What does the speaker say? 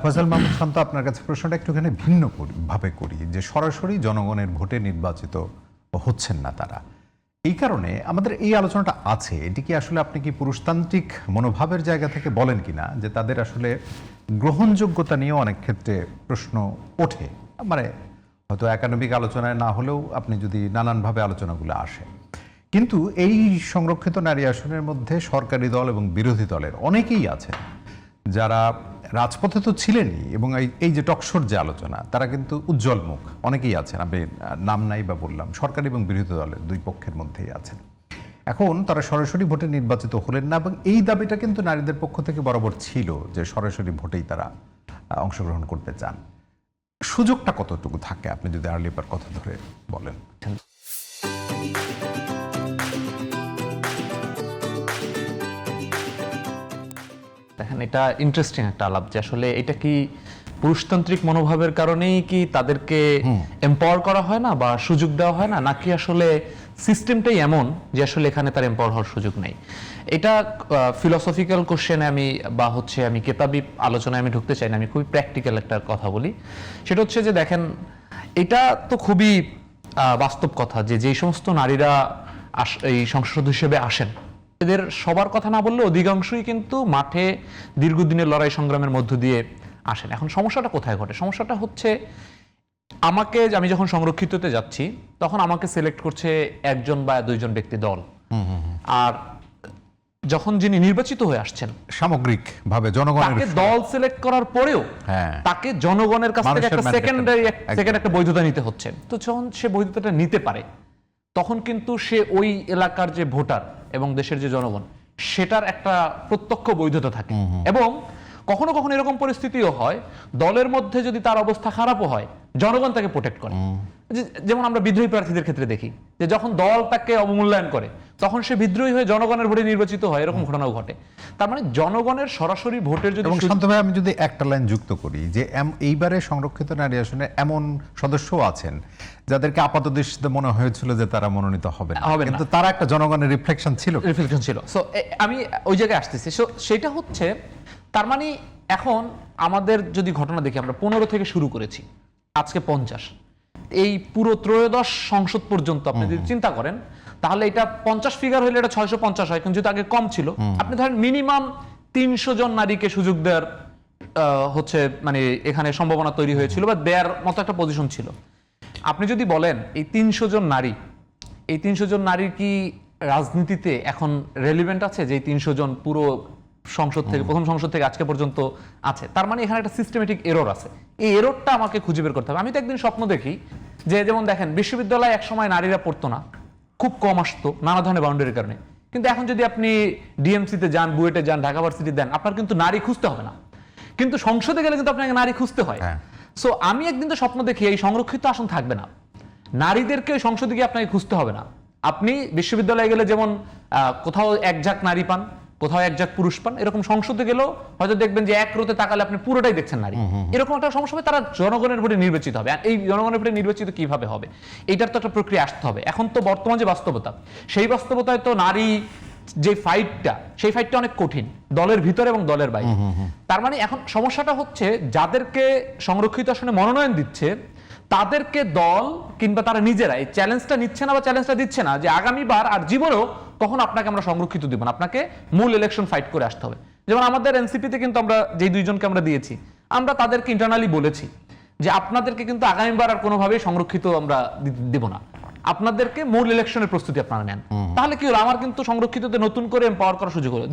ফয়সাল মাহমুদ শান্ত, আপনার কাছে প্রশ্নটা একটুখানি ভিন্ন ভাবে করি যে সরাসরি জনগণের ভোটে নির্বাচিত হচ্ছেন না তারা, এই কারণে আমাদের এই আলোচনাটা আছে। এটি কি আসলে আপনি কি পুরুষতান্ত্রিক মনোভাবের জায়গা থেকে বলেন কিনা যে তাদের আসলে গ্রহণযোগ্যতা নিয়ে অনেক ক্ষেত্রে প্রশ্ন ওঠে, মানে হয়তো একাডেমিক আলোচনায় না হলেও আপনি যদি নানানভাবে আলোচনাগুলো আসে, কিন্তু এই সংরক্ষিত নারী আসনের মধ্যে সরকারি দল এবং বিরোধী দলের অনেকেই আছেন যারা রাজপথে তো ছিলেনই, এবং এই যে টকশোর যে আলোচনা, তারা কিন্তু উজ্জ্বল মুখ অনেকেই আছেন, আমি নাম নাই বা বললাম, সরকারি এবং বিরোধী দলের দুই পক্ষের মধ্যেই আছেন। এখন তারা সরাসরি ভোটে নির্বাচিত হলেন না, এবং এই দাবিটা কিন্তু নারীদের পক্ষ থেকে বরাবর ছিল যে সরাসরি ভোটেই তারা অংশগ্রহণ করতে চান। সুযোগটা কতটুকু থাকে আপনি যদি আর্লিপার কথা ধরে বলেন? দেখেন, এটা ইন্টারেস্টিং একটা আলাপ যে আসলে এটা কি পুরুষতান্ত্রিক মনোভাবের কারণেই কি তাদেরকে এম্পাওয়ার করা হয় না বা সুযোগ দেওয়া হয় না, নাকি আসলে সিস্টেমটাই এমন যে আসলে এখানে তার এম্পাওয়ার হওয়ার সুযোগ নেই? এটা ফিলোসফিক্যাল কোশ্চেনে আমি কেতাবি আলোচনায় আমি ঢুকতে চাই না, আমি খুবই প্র্যাকটিক্যাল একটা কথা বলি। সেটা হচ্ছে যে দেখেন, এটা তো খুবই বাস্তব কথা যে যেই সমস্ত নারীরা এই সংসদ হিসেবে আসেন, এদের সবার কথা না বললে অধিকাংশই কিন্তু মাঠে দীর্ঘদিনের লড়াই সংগ্রামের মধ্য দিয়ে আসেন। এখন সমস্যাটা কোথায় ঘটে? সমস্যাটা হচ্ছে আমি যখন সংরক্ষিততে যাচ্ছি তখন আমাকে সিলেক্ট করছে একজন বা দুইজন ব্যক্তি দল, আর যখন যিনি নির্বাচিত হয়ে আসছেন সামগ্রিক ভাবে জনগণের দল সিলেক্ট করার পরেও তাকে জনগণের কাছ থেকে একটা সেকেন্ড একটা বৈধতা নিতে হচ্ছে। তো যখন সে বৈধতাটা নিতে পারে তখন কিন্তু সে ওই এলাকার যে ভোটার এবং দেশের যে জনগণ, সেটার একটা প্রত্যক্ষ বৈধতা থাকে। এবং কখনো কখনো এরকম পরিস্থিতিও হয়, দলের মধ্যে যদি তার অবস্থা খারাপও হয়, জনগণ তাকে প্রোটেক্ট করে। যেমন আমরা বিদ্রোহী প্রার্থীদের ক্ষেত্রে দেখি যে যখন দল তাকে অবমূল্যায়ন করে তখন সে বিদ্রোহী হয়ে জনগণের ভোটে নির্বাচিত হয়, এরকম ঘটনাও ঘটে। তার মানে জনগণের সরাসরি ভোটের যদি শান্ত ভাই, আমি যদি একটা লাইন যুক্ত করি যে এইবারে সংরক্ষিত নারী আসনে এমন সদস্যও আছেন যাদেরকে আপাত দৃষ্টিতে মনে হয়েছিল যে তারা মনোনীত হবে না, কিন্তু তারা একটা জনগণের রিফ্লেকশন ছিল। সো আমি ওই জায়গায় আসতেছি। সো সেটা হচ্ছে, তার মানে এখন আমাদের যদি ঘটনা দেখি, আমরা 15 থেকে শুরু করেছি, আজকে 50, এই পুরো ত্রয়োদশ সংসদ পর্যন্ত আপনি যদি চিন্তা করেন তাহলে এটা 50 ফিগার হলে এটা 650 হয়, কিন্তু আগে কম ছিল। আপনি ধরেন মিনিমাম 300 জন নারীকে সুযোগ দেওয়ার হচ্ছে মানে এখানে সম্ভাবনা তৈরি হয়েছিল বা দেয়ার মতো একটা পজিশন ছিল। আপনি যদি বলেন এই 300 জন নারীর কি রাজনীতিতে এখন রেলিভেন্ট আছে, যে 300 জন পুরো সংসদ থেকে, প্রথম সংসদ থেকে আজকে পর্যন্ত আছে? তার মানে এখানে একটা সিস্টেমেটিক এরর আছে। এই এররটা আমাকে খুঁজে বের করতে হবে। আমি তো একদিন স্বপ্ন দেখি যে, যেমন দেখেন, বিশ্ববিদ্যালয়ে একসময় নারীরা পড়তো না, খুব কম আসতো নানা ধরনের বাউন্ডারির কারণে, কিন্তু এখন যদি আপনি ডিএমসিতে যান, বুয়েটে যান, ঢাকা ভার্সিটি দেন, আপনার কিন্তু নারী খুঁজতে হবে না, কিন্তু সংসদে গেলে কিন্তু আপনাকে নারী খুঁজতে হয়। সো আমি একদিন তো স্বপ্ন দেখি এই সংরক্ষিত আসন থাকবে না, নারীদেরকে সংসদে গিয়ে আপনাকে খুঁজতে হবে না। আপনি বিশ্ববিদ্যালয়ে গেলে যেমন কোথাও এক ঝাঁক নারী পান, কোথাও এক ঝাঁক পুরুষ পান, এরকম সংসদে গেলেও হয়তো দেখবেন যে এক রোতে তাকালে আপনি পুরোটাই দেখছেন নারী। এরকম একটা সমস্যা হবে। তারা জনগণের ভোটে নির্বাচিত হবে, আর এই জনগণের ভোটে নির্বাচিত কিভাবে হবে, এইটার তো একটা প্রক্রিয়া আসতে হবে। এখন তো বর্তমান যে বাস্তবতা, সেই বাস্তবতায় তো নারী যে সেই ফাইটটা অনেক কঠিন, দলের ভিতরে এবং দলের বাইরে। তার মানে এখন সমস্যাটা হচ্ছে, যাদেরকে সংরক্ষিত আসনে মনোনয়ন দিচ্ছে তাদেরকে দল কিংবা তারা নিজেরা এই চ্যালেঞ্জটা নিচ্ছে না বা চ্যালেঞ্জটা দিচ্ছে না যে আগামীবার আর জীবনেও কখন আপনাকে আমরা সংরক্ষিত দিব না, আপনাকে মূল ইলেকশন ফাইট করে আসতে হবে। যেমন আমাদের এনসিপিতে কিন্তু আমরা যেই দুইজনকে আমরা দিয়েছি, আমরা তাদেরকে ইন্টারনালি বলেছি যে আপনাদেরকে কিন্তু আগামীবার আর কোনোভাবেই সংরক্ষিত আমরা দেব না, আপনাদেরকে মূল ইলেকশনের প্রস্তুতি আপনারা নেন। তাহলে কি হলো, আমার কিন্তু সংরক্ষিততে নতুন করে এম্পাওয়ার করার সুযোগ হলো।